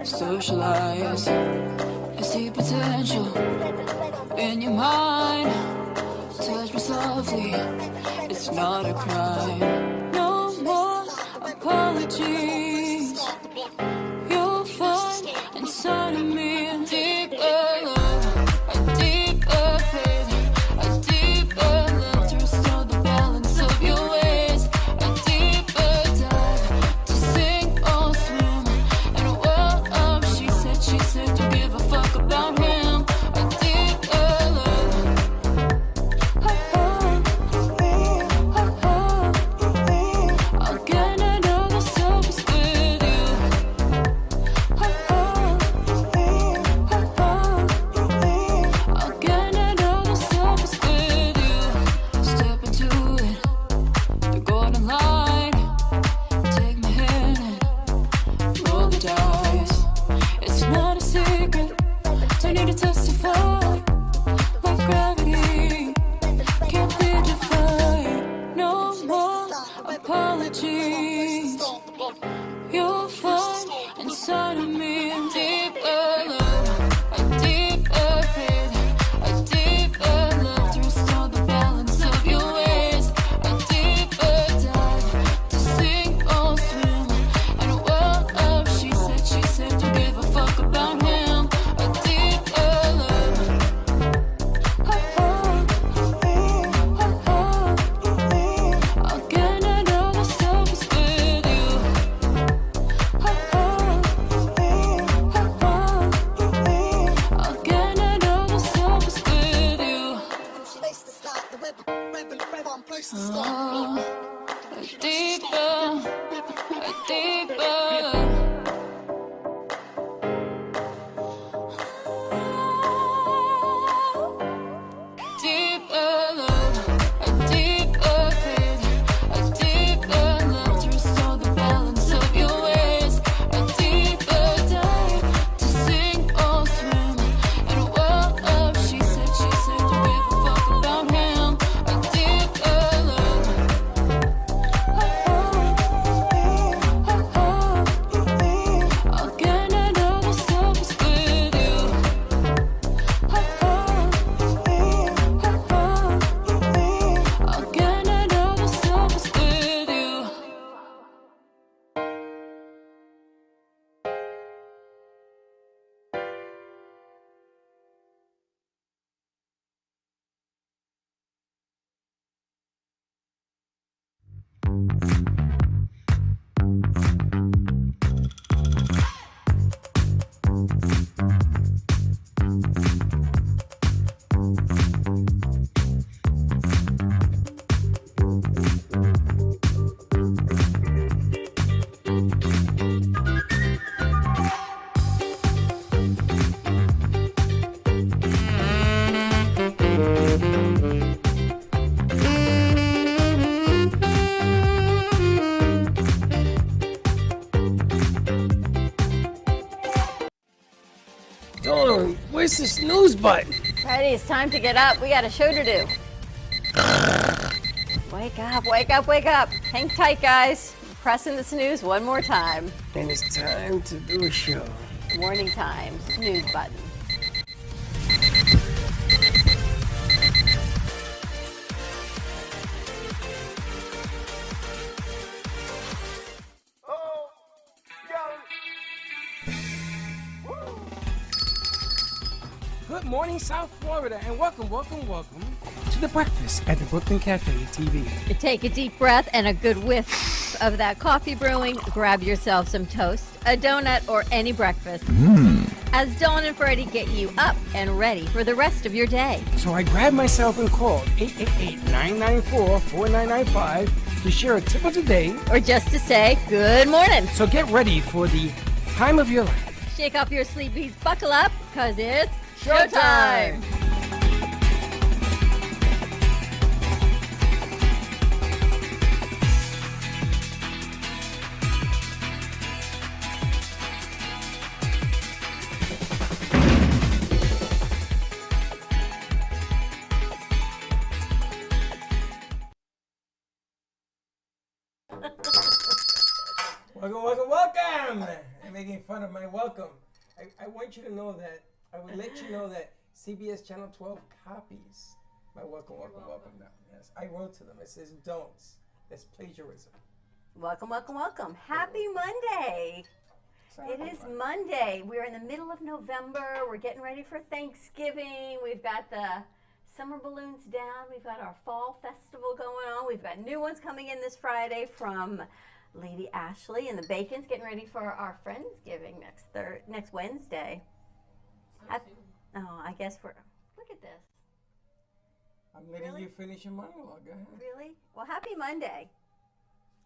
socialize. I see potential in your mind. Touch me softly, it's not a crime. No more apologies. You'll find inside of me a deeper love, a deeper faith, a deeper love to restore the balance of your ways, a deeper dive to sink or swim in a world of she said, don't give a fuck about him, a deeper love. I'll get another service with you. I'll get another service with you. Step into it, the golden light. Take my hand and roll the dice. It's not a secret, don't need to testify. Like gravity, can't be defied. No more apologies. You'll find inside of me a deeper love, a deeper faith, a deeper love to restore the balance of your ways, a deeper dive to sink or swim in a world of she said, don't give a fuck about him, a deeper love. I'll get another service with you. I'll get another service with you. A deeper, a deeper. Deeper love, a deeper faith, a deeper love to restore the balance of your ways, a deeper dive to sink or swim in a world of she said, don't give a fuck about him, a deeper love. I'll get another service with you. I'll get another service with you. Dawn, where's the snooze button? Freddie, it's time to get up. We got a show to do. Wake up, wake up, wake up. Hang tight, guys. I'm pressing the snooze one more time. And it's time to do a show. Morning time, snooze button. Good morning, South Florida, and welcome to the breakfast at the Brooklyn Cafe TV. You take a deep breath and a good whiff of that coffee brewing. Grab yourself some toast, a donut, or any breakfast. As Dawn and Freddie get you up and ready for the rest of your day. So I grabbed myself and called 888-994-4995 to share a tip of the day. Or just to say good morning. So get ready for the time of your life. Shake off your sleepies, buckle up, because it's showtime. Welcome. Let me making fun of my welcome. I want you to know that, I would let you know that CBS Channel 12 copies my welcome now. Yes, I wrote to them. It says don'ts. That's plagiarism. Welcome, welcome, welcome. Happy Monday. It is Monday. We're in the middle of November. We're getting ready for Thanksgiving. We've got the summer balloons down. We've got our fall festival going on. We've got new ones coming in this Friday from Lady Ashley and the Bacons, getting ready for our Friendsgiving next Wednesday. I guess look at this. I'm letting you finish your monologue. Go ahead. Really? Well, happy Monday.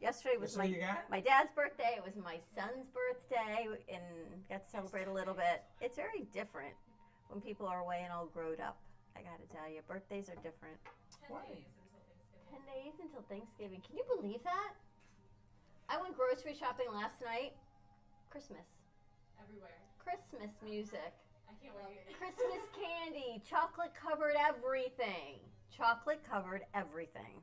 Yesterday was That's my dad's birthday. It was my son's birthday, and got to celebrate a little bit. It's very different when people are away and all grown up. I got to tell you, birthdays are different. 10 Why? days until Thanksgiving. 10 days until Thanksgiving. Can you believe that? I went grocery shopping last night. Christmas. Everywhere. Christmas music. I can't wait. Christmas candy. Chocolate covered everything. Chocolate covered everything.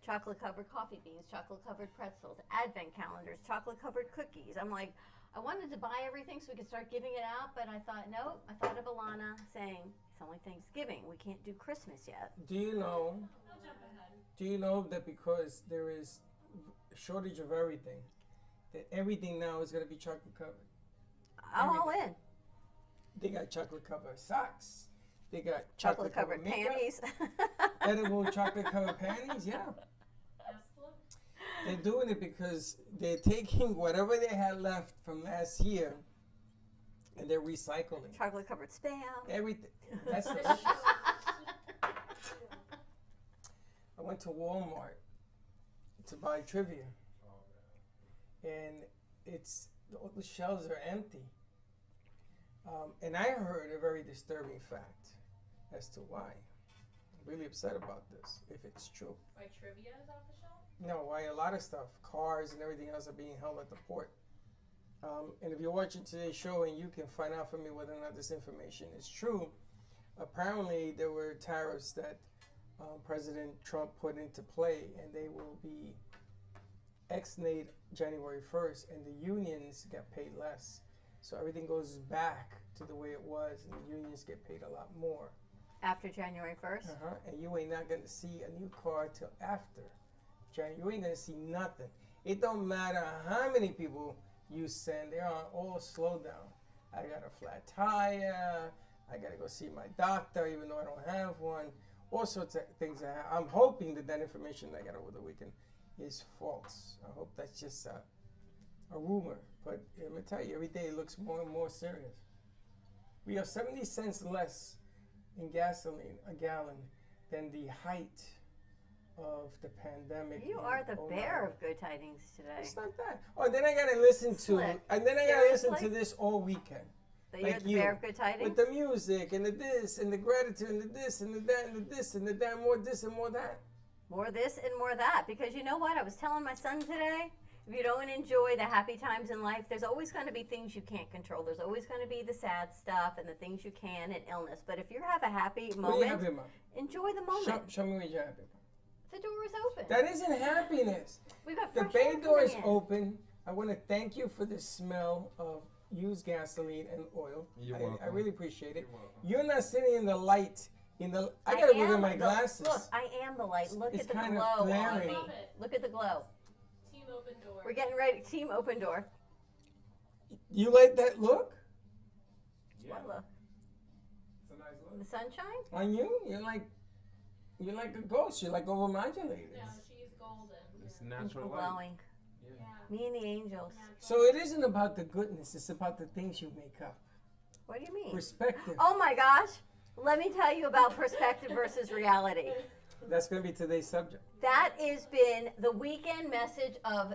Chocolate covered coffee beans, chocolate covered pretzels, advent calendars, chocolate covered cookies. I'm like, I wanted to buy everything so we could start giving it out, but I thought, nope. I thought of Alana saying, it's only Thanksgiving. We can't do Christmas yet. Do you know? I'll jump ahead. Do you know that because there is a shortage of everything, that everything now is going to be chocolate covered? I'm all in. They got chocolate covered socks. They got Chocolate covered makeup, panties. edible chocolate covered panties. Yeah, they're doing it because they're taking whatever they had left from last year, and they're recycling Chocolate covered spam. everything. That's delicious. I went to Walmart to buy trivia, and all the shelves are empty. And I heard a very disturbing fact as to why. I'm really upset about this, if it's true. Why trivia is off the shelf? No, why a lot of stuff, cars and everything else are being held at the port. And if you're watching today's show and you can find out from me whether or not this information is true, apparently there were tariffs that President Trump put into play, and they will be ex-nate January 1st, and the unions get paid less. So everything goes back to the way it was, and the unions get paid a lot more. After January 1st? And you ain't not going to see a new car till after January. You ain't going to see nothing. It don't matter how many people you send. They're on all slow down. I got a flat tire. I got to go see my doctor, even though I don't have one. All sorts of things. I'm hoping that information I got over the weekend is false. I hope that's just a rumor. But let me tell you, every day it looks more and more serious. We have 70 cents less in gasoline a gallon than the height of the pandemic. You are the bearer of good tidings today. It's not that. Oh, and then I gotta listen to Slick. and then I gotta listen to Seriously? this all weekend. That you're the bearer of good tidings? With the music and the this and the gratitude and the this and the that and the this and the that, more this and more that. More this and more that. Because you know what? I was telling my son today, if you don't enjoy the happy times in life, there's always going to be things you can't control. There's always going to be the sad stuff and the things you can and illness. But if you have a happy What are you moment, happy about? enjoy the moment. Show me what you're happy about. The door is open. That isn't happiness. We've got The fresh bay air door is coming in. open. I want to thank you for the smell of used gasoline and oil. You're I welcome. really appreciate it. You're welcome. You're not sitting in the light. I gotta look at my glasses. Look, I am the light. Look It's at the kind of glow on glaring. me. Love it. Look at the glow. Team open door. We're getting ready. Team open door. You like that look Yeah. What look? It's a nice The look. sunshine? on you? You're like a ghost. You're like overmodulated. No, she's golden. It's Yeah. natural light. Glowing. Yeah. Yeah. Me and the angels. Natural. So it isn't about the goodness. It's about the things you make up. What do you mean? Perspective. Oh my gosh. Let me tell you about perspective versus reality. That's gonna be today's subject. That has been the weekend message of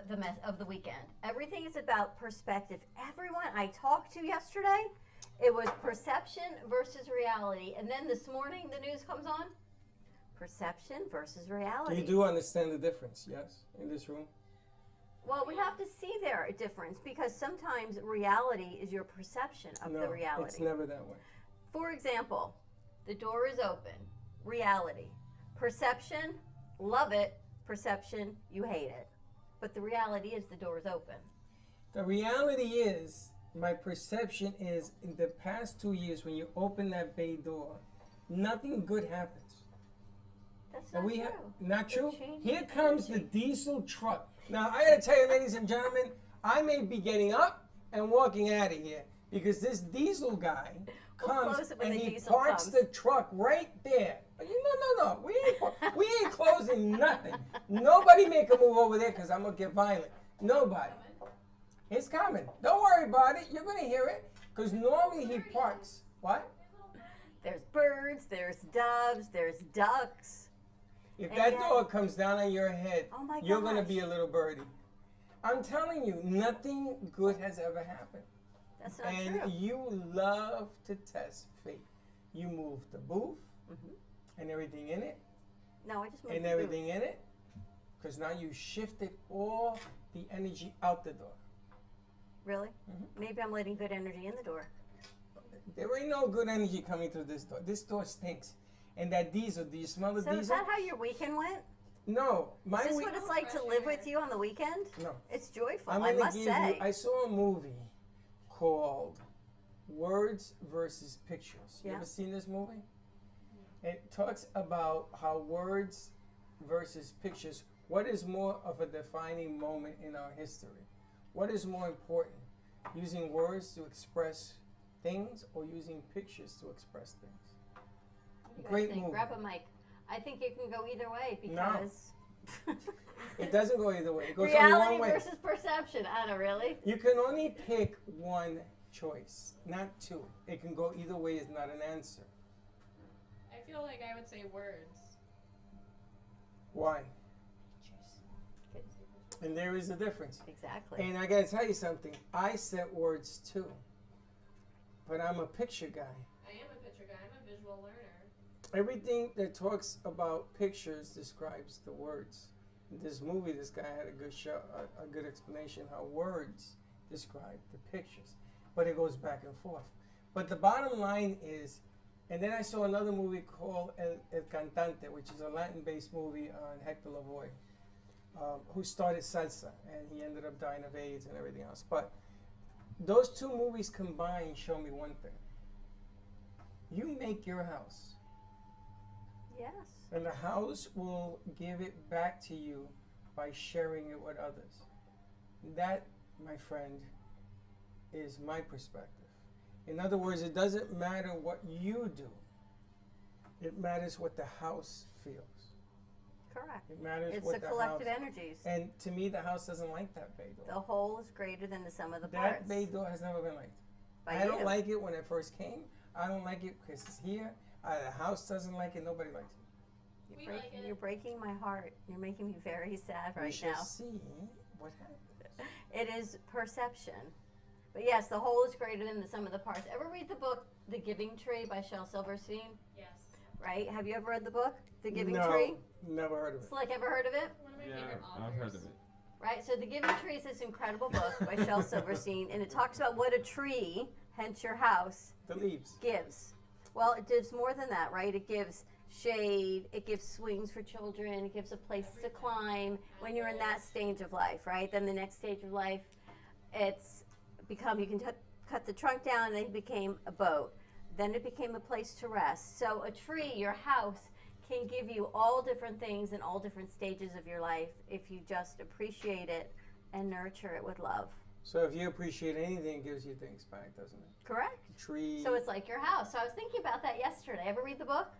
the weekend. Everything is about perspective. Everyone I talked to yesterday, it was perception versus reality. And then this morning the news comes on. Perception versus reality. You do understand the difference, yes, in this room? Well, we have to see their difference because sometimes reality is your perception of No, the reality. it's never that way. For example, the door is open. Reality. Perception, love it. Perception, you hate it. But the reality is the door is open. The reality is, my perception is, in the past 2 years, when you open that bay door, nothing good happens. That's And not we true. not true? It changes Here comes the energy. diesel truck. Now, I gotta tell you, ladies and gentlemen, I may be getting up and walking out of here because this diesel guy We'll comes close it when and the he diesel parks comes. the truck right there. No. We ain't closing nothing. Nobody make a move over there because I'm gonna get violent. Nobody. It's coming. Don't worry about it. You're gonna hear it because normally he parks. What? There's birds, there's doves, there's ducks. If And that yet- door comes down on your head, Oh my you're gonna gosh. be a little birdie. I'm telling you, nothing good has ever happened. That's not And true. you love to test fate. You move the booth Mhm. and everything in it, No, I just moved and the everything booth. in it, because now you shifted all the energy out the door. Really? Mhm. Maybe I'm letting good energy in the door. There ain't no good energy coming through this door. This door stinks. And that diesel, do you smell the So is diesel? that how your weekend went? No, my Is this week. what it's like to live with you on the weekend? No. It's joyful, I'm I gonna must give say. you. I saw a movie called Words versus Pictures. You Yeah. ever seen this movie? It talks about how words versus pictures. What is more of a defining moment in our history? What is more important? Using words to express things or using pictures to express things? What do you guys Great think? movie. Grab a mic. I think it can go either way No. because It doesn't go either way. It goes only reality one way. versus perception. Anna, really? You can only pick one choice, not two. It can go either way. Is not an answer. I feel like I would say words. Why? And there is a difference. Exactly. And I gotta tell you something. I set words too, but I'm a picture guy. I am a picture guy. I'm a visual learner. Everything that talks about pictures describes the words. In this movie, this guy had a good show, a good explanation how words describe the pictures, but it goes back and forth. But the bottom line is, and then I saw another movie called El Cantante, which is a Latin-based movie on Hector Lavoe, who started salsa, and he ended up dying of AIDS and everything else. But those two movies combined show me one thing. You make your house. Yes. And the house will give it back to you by sharing it with others. That, my friend, is my perspective. In other words, it doesn't matter what you do. It matters what the house feels. Correct. It matters It's what the the collective house. energies. And to me, the house doesn't like that bay door. The whole is greater than the sum of the That parts. bay door has never been liked. By I don't you. like it when it first came. I don't like it because it's here. The house doesn't like it. Nobody likes it. We Break- like it. You're breaking my heart. You're making me very sad We right shall now. see what happens. It is perception. But yes, the whole is greater than the sum of the parts. Ever read the book The Giving Tree by Shel Silverstein? Yes. Right? Have you ever read the book The Giving No, Tree? never heard of it. Slick, ever heard of it? One of my Yeah, favorite authors. I've heard of it. Right? So The Giving Tree is this incredible book by Shel Silverstein, and it talks about what a tree, hence your house, The leaves. gives. Well, it gives more than that, right? It gives shade, it gives swings for children, it gives a place to climb when you're in that stage of life, right? Then the next stage of life, it's become, you can cut the trunk down, and it became a boat. Then it became a place to rest. So a tree, your house, can give you all different things in all different stages of your life if you just appreciate it and nurture it with love. So if you appreciate anything, it gives you things back, doesn't it? Correct? Tree. So it's like your house. So I was thinking about that yesterday. Ever read the book?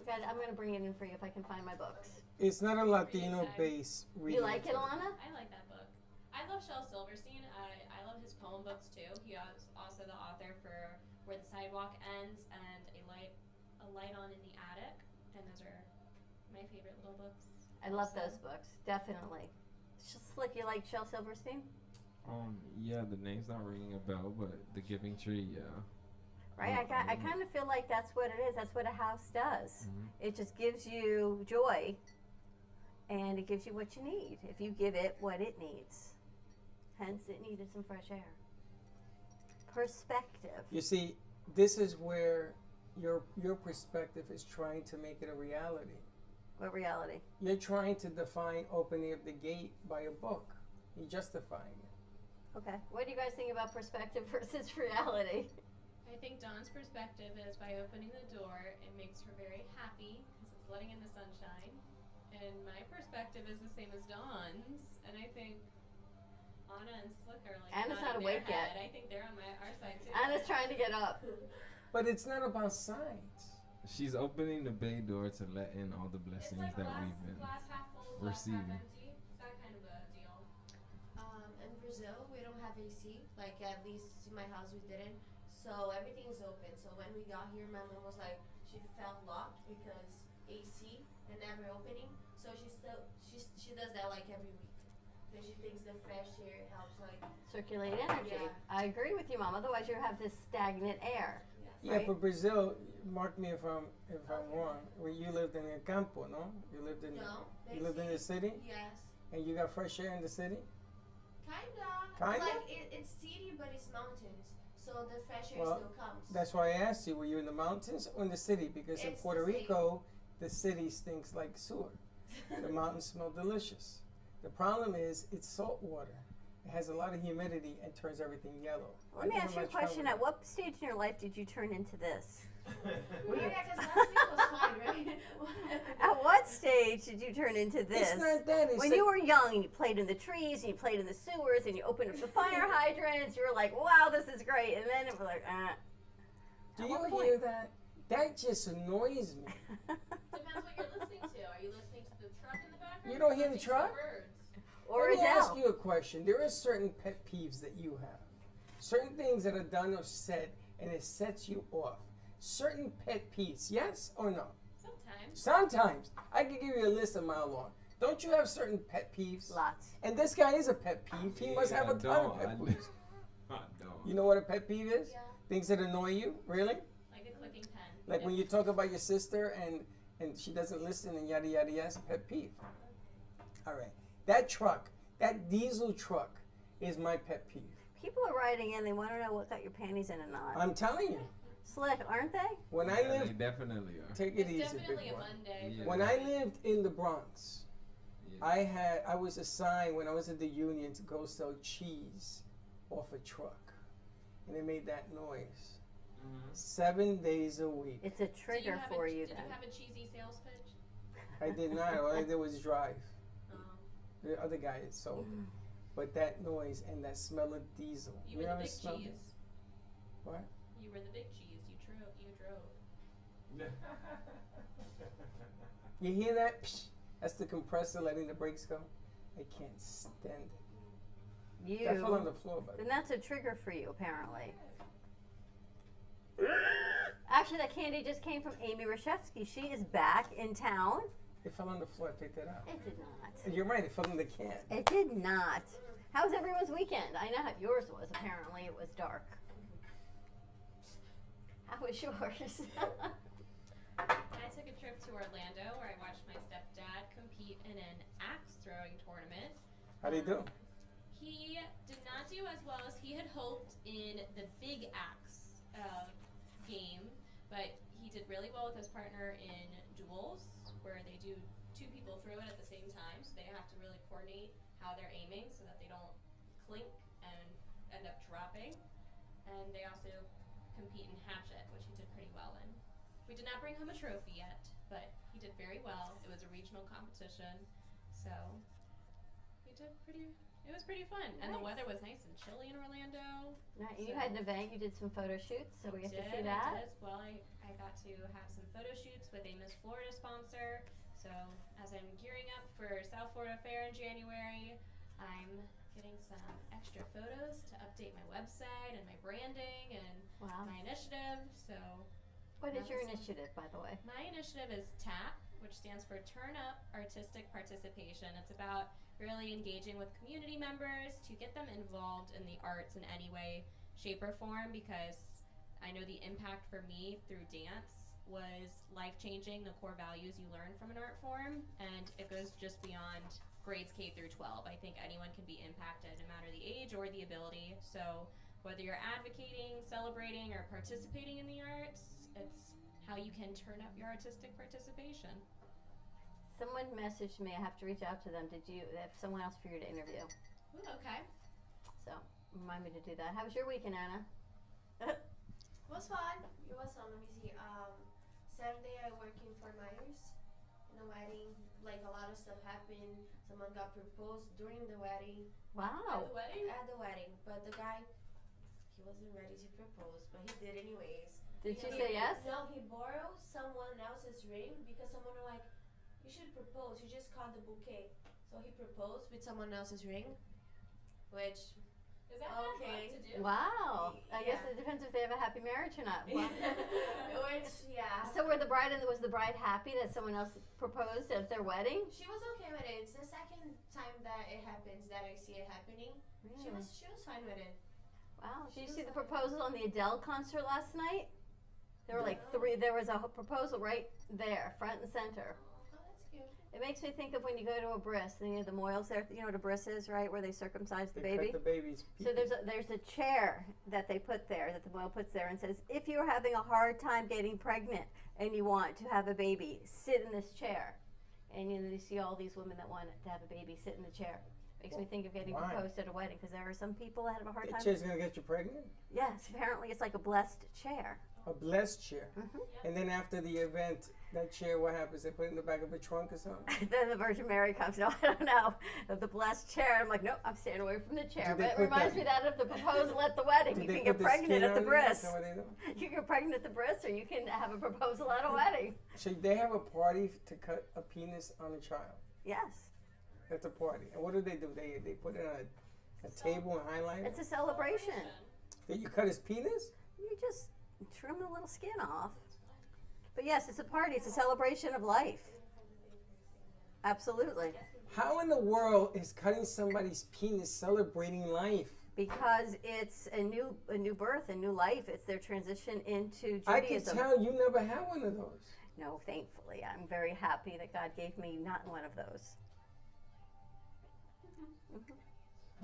I'm going to bring it in for you if I can find my books. It's not a Latino-based reading. You like it, Alana? I like that book. I love Shel Silverstein. I love his poem books too. He is also the author for Where the Sidewalk Ends and A Light On in the Attic. And those are my favorite little books. I love also. those books, definitely. Slick, you like Shel Silverstein? Yeah, the name's not ringing a bell, but the Giving Tree, yeah. Right? I kind of feel like that's what it is. That's what a house does. Mhm. It just gives you joy, and it gives you what you need if you give it what it needs. Hence, it needed some fresh air. Perspective. You see, this is where your perspective is trying to make it a reality. What reality? You're trying to define opening up the gate by a book. You're justifying it. Okay. What do you guys think about perspective versus reality? I think Dawn's perspective is by opening the door, it makes her very happy because it's letting in the sunshine. And my perspective is the same as Dawn's, and I think Anna and Slick are like Anna's not nodding awake their yet. head. I think they're on our side too. Anna's trying to get up. But it's not about sides. She's opening the bay door to let in all the It's blessings like that glass, we've been glass half full, glass half receiving. empty. It's that kind of a deal. In Brazil, we don't have AC. Like, at least in my house, we didn't. So everything's open. So when we got here, my mom was like, she felt locked because AC and never opening. So she does that like every week. Because she thinks the fresh air helps like. Circulate energy. Yeah. I agree with you, Mom. Otherwise, you have this stagnant air. Yeah, Right. for Brazil, mark me if I'm wrong. Well, you lived in El Campo, no? You lived in No. you lived in the city, Yes. and you got fresh air in the city. Kinda. Like it's city, but it's mountains. So the fresh air Well, still comes. That's why I asked you: were you in the mountains or in the city? Because in It's Puerto the same. Rico, the city stinks like sewer. The mountains smell delicious. The problem is it's salt water. It has a lot of humidity and turns everything yellow. Let I me never ask you a much question. fun At what stage in your life did you turn into this? Well, yeah, because last week was fine, right? At what stage did you turn into with it. this? It's not that. It's When like- you were young and you played in the trees and you played in the sewers and you opened up the fire hydrants, you were like, wow, this is great. And then it was like, do At you what hear that? That just annoys me. Depends what you're listening to. Are you listening to the truck in the background? You don't or hear the listening to truck? birds? Or Let me ask Adele. you a question. There are certain pet peeves that you have. Certain things that are done or said, and it sets you off. Certain pet peeves, yes or no? Sometimes. Sometimes. I could give you a list a mile long. Don't you have certain pet peeves? Lots. And this guy is a pet peeve. He must have a ton of pet peeves. I don't. You know what a pet peeve is? Yeah. Things that annoy you? Really? Like a clicking pen. Like when you talk about your sister and she doesn't listen and yada yada yada. It's a pet peeve. All right. That truck, that diesel truck, is my pet peeve. People are writing in, they want to know what got your panties in a knot. I'm telling you. Slick, aren't they? When I Yeah, they lived, definitely are. take it It's easy, definitely big a boy. Monday. Yeah. When I lived in the Bronx, Yeah. I was assigned when I was at the union to go sell cheese off a truck, and it made that noise Mhm. 7 days a week. It's a Did trigger have for a, you did then. you have a cheesy sales pitch? I did not. All I did was drive. Um, The other guy sold it. But that noise and that smell of diesel. you were the ever big smelled it? cheese. What? You were the big cheese. You drove. You hear that? Psh, that's the compressor letting the brakes go. I can't stand it. That fell on the You. floor, by the Then way. that's a trigger for you, apparently. Actually, that candy just came from Amy Rashevsky. She is back in town. It fell on the floor. I picked it up. It did not. And you're right. It fell in the can. It did not. How was everyone's weekend? I know how yours was. Apparently, it was dark. How was yours? I took a trip to Orlando where I watched my stepdad compete in an axe throwing tournament. How do you do? He did not do as well as he had hoped in the big axe game, but he did really well with his partner in duels, where they do two people throw it at the same time, so they have to really coordinate how they're aiming so that they don't clink and end up dropping. And they also compete in hatchet, which he did pretty well in. We did not bring home a trophy yet, but he did very well. It was a regional competition, so he did pretty. It was pretty fun, and the Nice. weather was nice and chilly in Orlando. Now, you had an event. You did some photo shoots, so we have to see I that. did as well. I got to have some photo shoots with a Miss Florida sponsor. So as I'm gearing up for South Florida Fair in January, I'm getting some extra photos to update my website and my branding and Wow. my initiative. So What is your That was initiative, by the way? my initiative is TAP, which stands for Turn Up Artistic Participation. It's about really engaging with community members to get them involved in the arts in any way, shape, or form, because I know the impact for me through dance was life-changing, the core values you learn from an art form, and it goes just beyond grades K through 12. I think anyone can be impacted no matter the age or the ability. So whether you're advocating, celebrating, or participating in the arts, it's how you can turn up your artistic participation. Someone messaged me. I have to reach out to them. Did you have someone else for you to interview? Ooh, okay. So remind me to do that. How was your weekend, Anna? It was fun. It was fun. Let me see. Saturday I worked in Fort Myers in a wedding. Like a lot of stuff happened. Someone got proposed during the wedding. Wow. At the wedding? At the wedding, but the guy, he wasn't ready to propose, but he did anyways. Did she say yes? No, he borrowed someone else's ring because someone was like, "You should propose. You just caught the bouquet." So he proposed with someone else's ring, which Is that bad Okay. luck to do? Wow. I guess Yeah. it depends if they have a happy marriage or not. Wow. which yeah. So was the bride happy that someone else proposed at their wedding? She was okay with it. It's the second time that it happens that I see it happening. She was fine with it. Wow. Did you She see was the like- proposal on the Adele concert last night? There were like No. three. There was a proposal right there, front and center. Oh, that's cute. It makes me think of when you go to a bris, and you have the moils there. You know what a bris is, right? Where they circumcise the They baby. cut the baby's So pee-pee. there's a chair that they put there, that the moil puts there, and says, if you're having a hard time getting pregnant and you want to have a baby, sit in this chair. And you see all these women that want to have a baby sit in the chair. Makes me think of getting Why? proposed at a wedding, because there are some people that have a hard That time. chair's gonna get you pregnant? Yes, apparently it's like a blessed chair. A blessed chair. Mhm. And then after the event, that chair, what happens? They put it in the back of a trunk or something? Then the Virgin Mary comes. No, I don't know. Of the blessed chair. I'm like, nope, I'm staying away from the chair. Did they But it put reminds that- me that of the proposal at the wedding. Did You they can put get the pregnant skin at the on it? bris. Is that what they do? You can get pregnant at the bris, or you can have a proposal at a wedding. Should they have a party to cut a penis on a child? Yes. That's a party. And what do? They put it on a table and highlight it? It's a celebration. Did you cut his penis? You just trim the little skin off. But yes, it's a party. It's a celebration of life. Absolutely. How in the world is cutting somebody's penis celebrating life? Because it's a new birth, a new life. It's their transition into I can Judaism. tell you never had one of those. No, thankfully. I'm very happy that God gave me not one of those.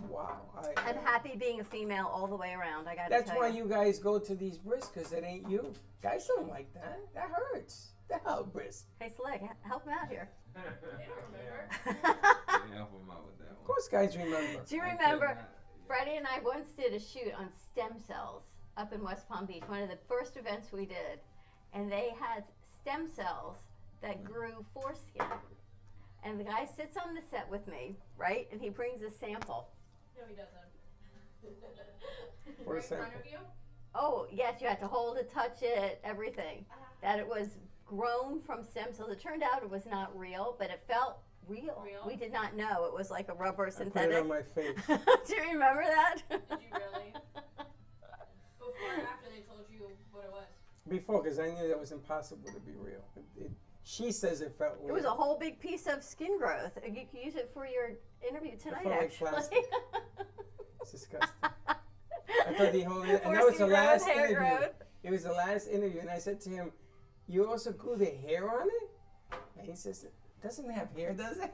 Wow. I'm happy being a female all the way around. I got to That's tell why you. you guys go to these bris, because it ain't you. Guys don't like that. That hurts. The hell, bris. Hey, Slick, help me out here. They don't remember. Yeah, help him out with that Of one. course, guys remember. Do you I remember? could not- Freddie and I once did a shoot on stem cells up in West Palm Beach, one of the first events we did. And they had stem cells that grew foreskin. And the guy sits on the set with me, right? And he brings a sample. No, he doesn't. For Right in front example. of you? Oh, yes, you had to hold it, touch it, everything. That it was grown from stem cells. It turned out it was not real, but it felt real. Real? We did not know it was like a rubber I put it synthetic. on my face. Do you remember that? Did you really? Before or after they told you what it was? Before, because I knew that was impossible to be real. She says it felt real. It was a whole big piece of skin growth. You can use it for your interview tonight, felt like actually. plastic. It's disgusting. I thought the whole, and that was the Foreskin growth, last hair interview. growth. It was the last interview, and I said to him, "You also glue the hair on it?" And he says, "Doesn't have hair, does it?"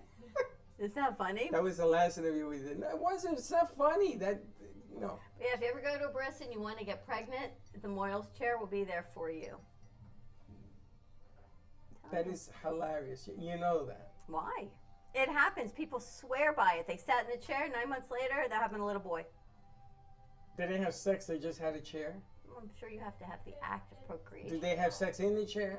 Isn't that funny? That was the last interview we did. No, it wasn't. It's not funny. That no. Yeah, if you ever go to a bris and you want to get pregnant, the Moyles chair will be there for you. That is hilarious. You know that. Why? It happens. People swear by it. They sat in the chair. 9 months later, they're having a little boy. They didn't have sex. They just had a chair. I'm sure you have to have the act of procreation. Did they have sex in the chair?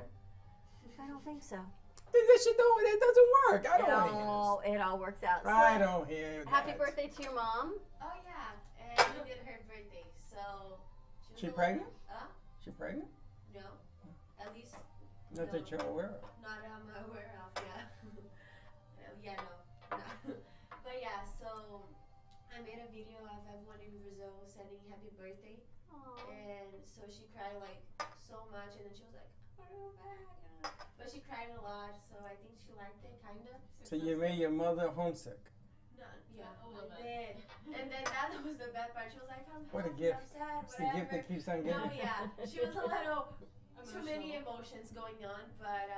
I don't think so. Then this shit don't. It doesn't work. I don't want to hear It all works out. this. I So, don't hear that. happy birthday to your mom. Oh yeah, and we did her birthday, so She was pregnant? She She pregnant? No, at least Not that you're aware of. not aware of. Yeah, yeah, no, no. But yeah, so I made a video of everyone in Brazil sending happy birthday, and so she cried like so much, and then she was like, "I want to go back," but she cried a lot, so I think she liked it, kinda. So you made your mother homesick. No, yeah, A little I did. And then that was the bad part. She was like, "I'm What a happy, gift. I'm sad, It's the whatever." gift that keeps on No, giving. yeah, she was a little too many Emotional. emotions going on, but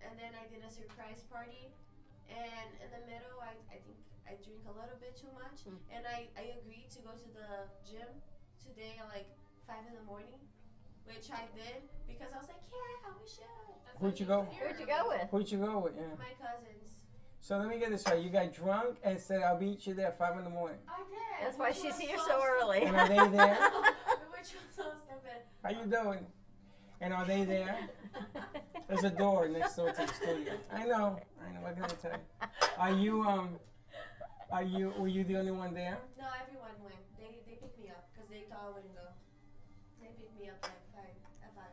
and then I did a surprise party, and in the middle, I think I drink a little bit too much, and I agreed to go to the gym today at like 5 in the morning, which I did because I was like, yeah, we should. That's Who'd what you go? makes Who'd you go with? Who'd you go with? Yeah. My cousins. So let me get this right. You got drunk and said, I'll meet you there at 5 in the morning. I did. That's why which she's was here so so early. And are they there? Which was so stupid. How you doing? And are they there? There's a door next door to the studio. I know. What can I tell you? Were you the only one there? No, everyone went. They picked me up because they thought I wouldn't go. They picked me up at 5.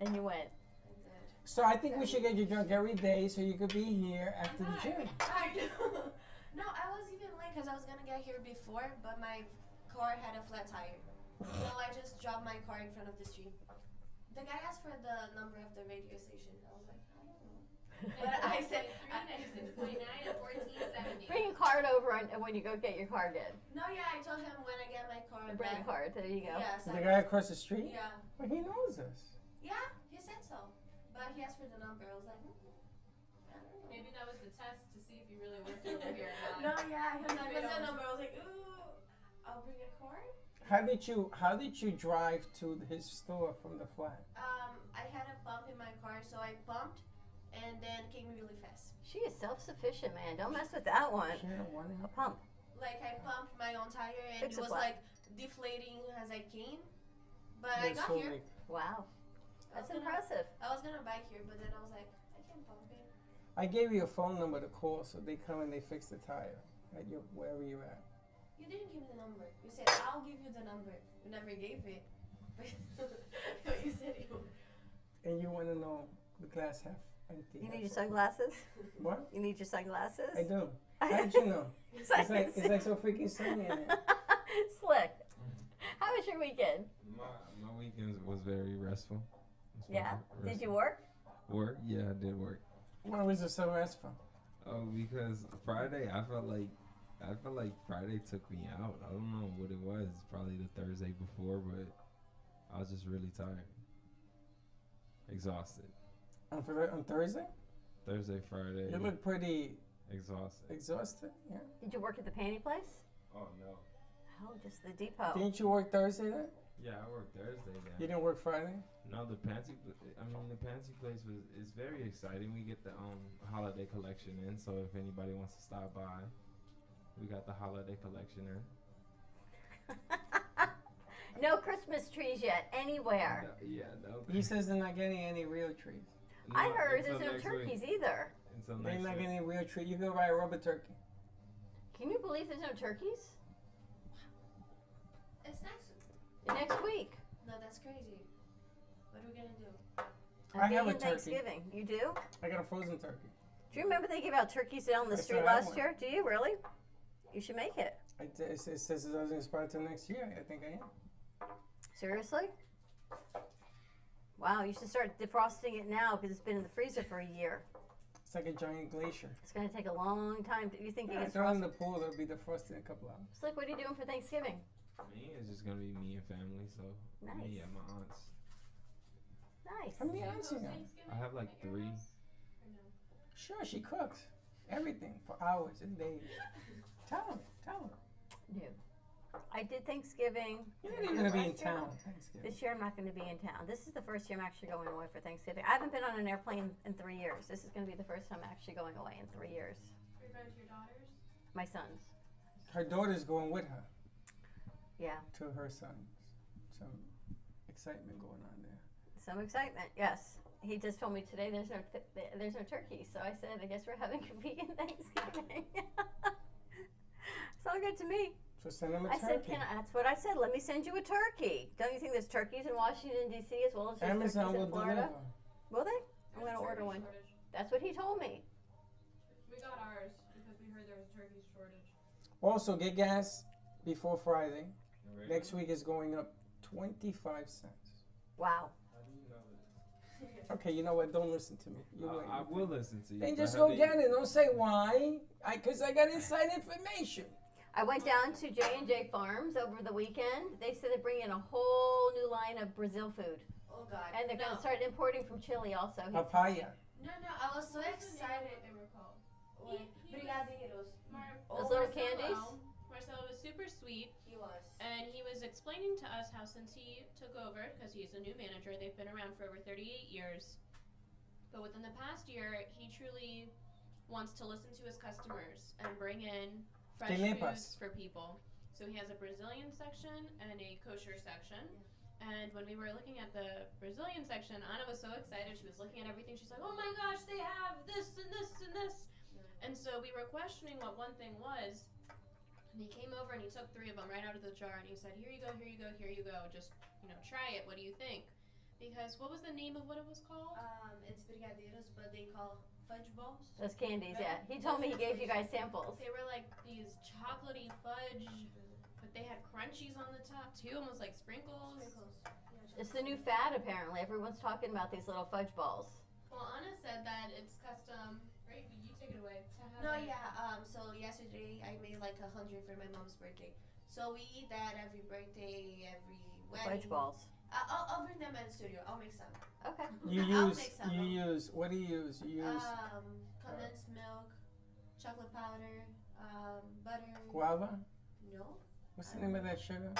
And you went. I did. So I think we should get you drunk every day so you could be here after the gym. I know. No, I was even late because I was gonna get here before, but my car had a flat tire. So I just dropped my car in front of the street. The guy asked for the number of the radio station. I was like, I don't know. But I said 396.9 and 1470. Bring a card over and when you go get your card in. no, yeah. I told him when I get my car Bring a back. card. There you go. Yes. The guy across the street? Yeah. Well, he knows us. Yeah. He said so, but he asked for the number. I was like, I don't know. Maybe that was the test to see if you really worked over here or No, not. yeah. He was like, what's that number? I was like, ooh, I'll bring a card. How did you drive to his store from the flat? I had a bump in my car, so I bumped, and then came really fast. She is self-sufficient, man. Don't mess with that one. She had one A pump. Like I pumped my own tire, and Fix it a was flat. like deflating as I came. But I got here. Wow. I That's was gonna- impressive. I was gonna bike here, but then I was like, I can't pump it. I gave you a phone number to call so they come and they fix the tire at wherever you're at. You didn't give me the number. You said I'll give you the number. You never gave it. But you said you. And you want to know the glass half empty. You need your that's all. sunglasses? What? You need your sunglasses? I do. How did you know? So I It's can like see. it's like so freaking sunny in here. Slick. How was your weekend? My weekend was very restful. It was Yeah. very Did you restful. work? Work? Yeah, I did work. Why was it so restful? Oh, because Friday, I felt like Friday took me out. I don't know what it was. Probably the Thursday before, but I was just really tired, exhausted. On Thursday? Thursday, Friday, You look pretty exhausted. exhausted. Yeah. Did you work at the panty place? Oh no. Oh, just the depot. Didn't you work Thursday then? Yeah, I worked Thursday You then. didn't work Friday? No, the panty place is very exciting. We get the holiday collection in, so if anybody wants to stop by, we got the holiday collection in. No Christmas trees yet, anywhere. No. He says they're not getting any real trees. I No, heard until there's no next week. turkeys either. Until They're next not week. getting any real tree. You go buy a rubber turkey. Can you believe there's no turkeys? It's next. Next week. No, that's crazy. What are we gonna do? I have a vegan turkey. Thanksgiving. You do? I got a frozen turkey. Do you remember they gave out turkeys down the I street still have last one. year? Do you really? You should make it. It says it doesn't expire till next year. I think I am. Seriously? Wow, you should start defrosting it now because it's been in the freezer for a year. It's like a giant glacier. It's going to take a long time. Do you think it Yeah, gets throw it in frosted? the pool. It'll be defrosted in a couple hours. Slick, what are you doing for Thanksgiving? Me, it's just gonna be me and family. So Nice. me and my aunts. Nice. How many Do you aunts host you got? Thanksgiving I have like at your 3. house? Or no? Sure, she cooks everything for hours and days. Tell him. No. I did Thanksgiving. You're not even gonna be in Last year? town Thanksgiving. This year I'm not going to be in town. This is the first year I'm actually going away for Thanksgiving. I haven't been on an airplane in 3 years. This is going to be the first time I'm actually going away in 3 years. You're going to your daughters? My sons. Her daughter's going with her Yeah. to her sons. Some excitement going on there. Some excitement, yes. He just told me today there's no turkey, so I said I guess we're having a vegan Thanksgiving. It's all good to me. So send him a I said, turkey. that's what I said. Let me send you a turkey. Don't you think there's turkeys in Washington D.C. as well as there's Amazon turkeys will in Florida? deliver. Will they? I'm There's gonna a order turkey one. shortage. That's what he told me. We got ours because we heard there was a turkey shortage. Also, get gas before Friday. Really? Next week is going up 25 cents. Wow. How do you know this? Okay, you know what? Don't listen to me. You wait. I will listen to you. Then but just how go do get you- it. Don't say why. Because I got inside information. I went down to J&J Farms over the weekend. They said they're bringing a whole new line of Brazil food. Oh God. And they're going no. to start importing from Chile also. Papaya. No, I was so What was the name of excited. what they were called? What? He was- Brigadeiros. Those little candies? Marcelo was super sweet, He was. and he was explaining to us how since he took over, because he's a new manager, they've been around for over 38 years. But within the past year, he truly wants to listen to his customers and bring in fresh Quenepas. foods for people. So he has a Brazilian section and a kosher section. And when we were looking at the Brazilian section, Anna was so excited. She was looking at everything. She's like, oh my gosh, they have this and this and this. And so we were questioning what one thing was. And he came over and he took 3 of them right out of the jar. And he said, here you go, here you go, here you go. Just, try it. What do you think? Because what was the name of what it was called? It's brigadeiros, but they call fudge balls. Those candies, yeah. He told me he gave you guys samples. They were like these chocolatey fudge, but they had crunchies on the top too, almost like sprinkles. It's the new fad, apparently. Everyone's talking about these little fudge balls. Well, Anna said that it's custom. Right? You take it away. To have No, it. yeah. So yesterday I made like 100 for my mom's birthday. So we eat that every birthday, every wedding. Fudge balls. I'll bring them in the studio. I'll make some. Okay. I'll make some. What do you use? You use Condensed milk, chocolate powder, butter. guava? No. What's the name of that sugar?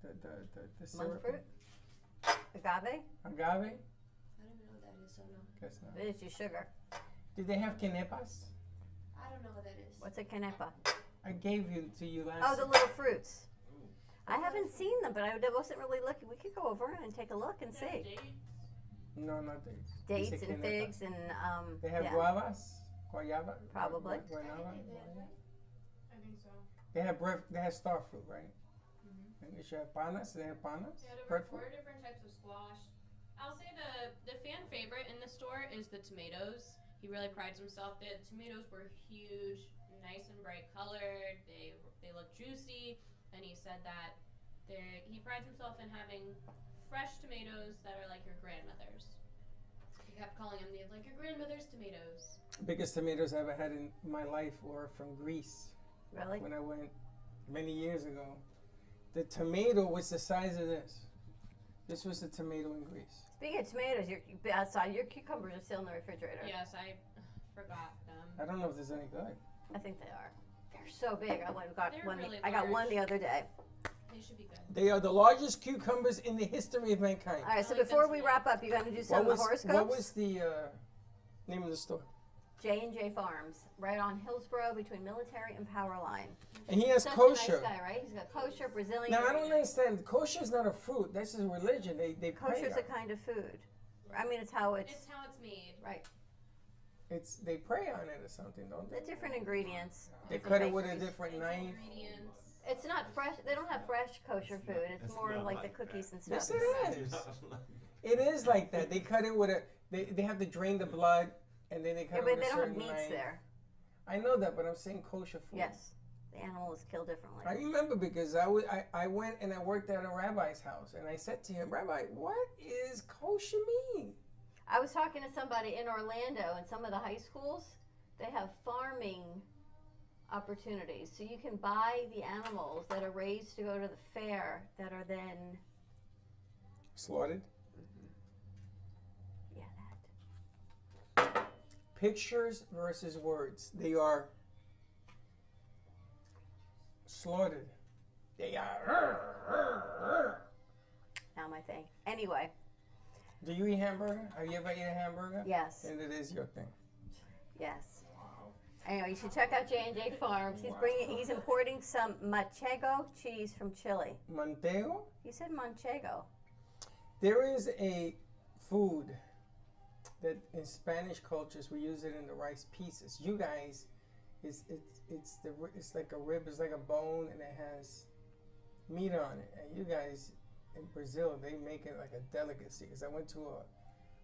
The Monk syrup? fruit? Agave? Agave? I don't even know what that is, so no. Guess not. It is just sugar. Did they have quenepas? I don't know what that is. What's a canepa? I gave you to you last Oh, the little fruits. I haven't seen them, but I wasn't really looking. We could go over and take a look and see. Dates. No, not dates. Dates Dice and quenepa. figs and They have yeah. guavas? Guayaba? Probably. Guayaba? I think so. They have star fruit, right? And they should have panas. They have panas? Yeah, there were Breadfruit? 4 different types of squash. I'll say the fan favorite in the store is the tomatoes. He really prides himself. The tomatoes were huge, nice and bright colored. They look juicy, and he said that he prides himself in having fresh tomatoes that are like your grandmother's. He kept calling them like your grandmother's tomatoes. Biggest tomatoes I ever had in my life were from Greece. Really? When I went many years ago. The tomato was the size of this. This was the tomato in Greece. Speaking of tomatoes, outside, your cucumbers are still in the refrigerator. Yes, I forgot them. I don't know if there's any good. I think they are. They're so big. I went and got They're one. really I got one large. the other day. They should be good. They are the largest cucumbers in the history of mankind. All right, so I like before them we too. wrap up, you got to do some horoscopes? What was the name of the store? J&J Farms, right on Hillsborough between Military and Powerline. And he has Such kosher. a nice guy, right? He's got kosher, Brazilian. Now I don't understand. Kosher is not a fruit. That's a religion. They pray Kosher's on a it. kind of food. I mean, it's how it's It's how it's made. right. They pray on it or something, don't The they? different ingredients. They different cut it with a bakeries. different It's knife. ingredients. It's not fresh. They don't have fresh kosher food. It's It's more not like like the cookies and Yes, stuff. it is. It is like that. They cut it with a. They have to drain the blood, and then they cut Yeah, it but with they a don't have certain meats knife. there. I know that, but I'm saying kosher food. Yes, the animal is killed differently. I remember because I went and I worked at a rabbi's house, and I said to him, Rabbi, what is kosher mean? I was talking to somebody in Orlando, and some of the high schools, they have farming opportunities. So you can buy the animals that are raised to go to the fair that are then, Slaughtered. yeah, that. Pictures versus words. They are slaughtered. They are. Not my thing. Anyway, Do you eat hamburger? Have you ever eaten a hamburger? yes, And it is your thing. yes. Anyway, you should check out J&J Farms. He's importing some manchego cheese from Chile. Montego? He said manchego. There is a food that in Spanish cultures we use it in the rice pieces. You guys, it's like a rib, it's like a bone, and it has meat on it. And you guys in Brazil, they make it like a delicacy. Because I went to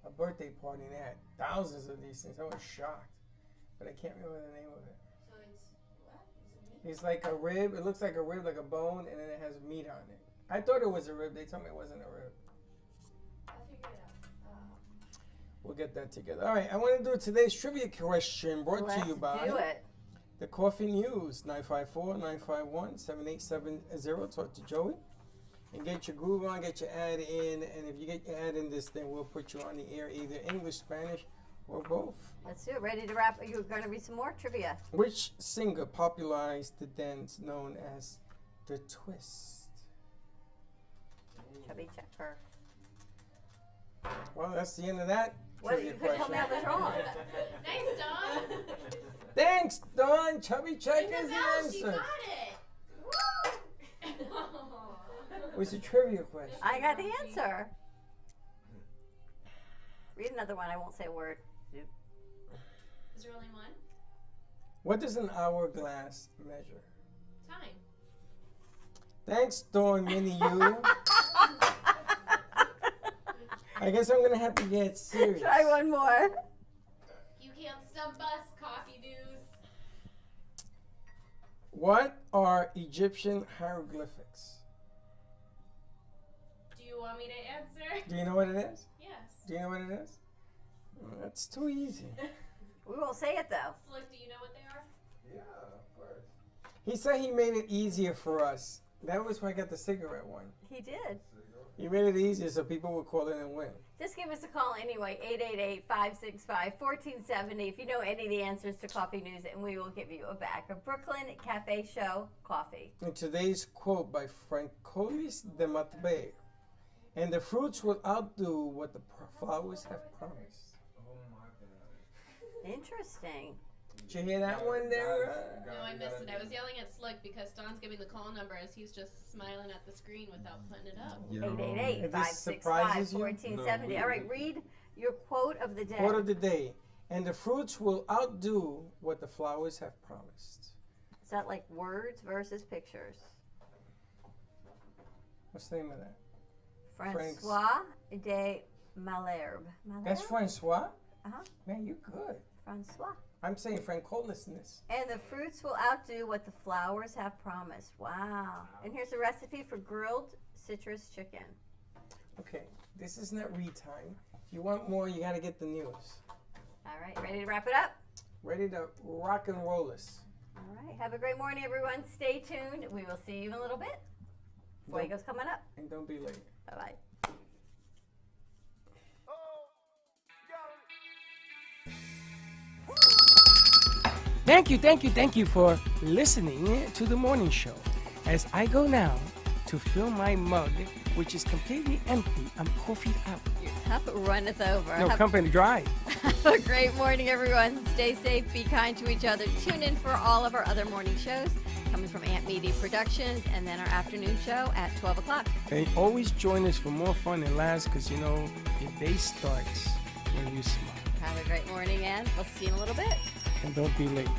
a birthday party and they had thousands of these things. I was shocked, but I can't remember the name of it. So it's what? Is it meat? It's like a rib. It looks like a rib, like a bone, and then it has meat on it. I thought it was a rib. They told me it wasn't a rib. I'll figure it out. We'll get that together. All right, I want to do today's trivia question brought Let's to you by do it. the Coffee News, 954-951-7870. Talk to Joey. And get your groove on, get your ad in. And if you get your ad in this, then we'll put you on the air, either English, Spanish, or both. Let's do it. Ready to wrap? You're going to read some more trivia. Which singer popularized the dance known as the twist? Chubby checker. Well, that's the end of that. What, trivia you couldn't tell me I was wrong. Nice, Dawn. Thanks, Dawn. Chubby check is the Isabel, she answer. got it. What's the trivia question? I got the answer. Read another one. I won't say a word. Is there only one? What does an hourglass measure? Time. Thanks, Dawn Mini You. I guess I'm gonna have to get serious. Try one more. You can't stump us, coffee news. What are Egyptian hieroglyphics? Do you want me to answer? Do you know what it is? Yes. Do you know what it is? That's too easy. We won't say it though. Slick, do you know what they are? Yeah, of course. He said he made it easier for us. That was why I got the cigarette one. He did. He made it easier so people would call in and win. Just give us a call anyway, 888-565-1470 if you know any of the answers to coffee news, and we will give you a bag of Brooklyn Cafe Show coffee. And today's quote by Francois de Matbe. And the fruits will outdo what the flowers have promised. Oh my God. Interesting. Did you hear that one there? No, I missed it. I was yelling at Slick because Don's giving the call number as he's just smiling at the screen without putting it up. If this surprises you? 888-565-1470. No, All right, read your quote of the day. Quote of the day. And the fruits will outdo what the flowers have promised. Is that like words versus pictures? What's the name of that? Francois de Malherbe. That's Francois? Uh-huh. Man, you good. Francois. I'm saying Francolisness. And the fruits will outdo what the flowers have promised. Wow. And here's a recipe for grilled citrus chicken. Okay, this is not read time. If you want more, you got to get the news. All right, ready to wrap it up? Ready to rock and roll us. All right, have a great morning, everyone. Stay tuned. We will see you in a little bit. Fuego's coming up. And don't be late. Bye-bye. Thank you for listening to the morning show. As I go now to fill my mug, which is completely empty, I'm coffeeed out. Your cup runneth over. No, company dry. Have a great morning, everyone. Stay safe, be kind to each other. Tune in for all of our other morning shows coming from Ant Media Productions, and then our afternoon show at 12 o'clock. And always join us for more fun and laughs, because you know your day starts when you smile. Have a great morning, and we'll see you in a little bit. And don't be late.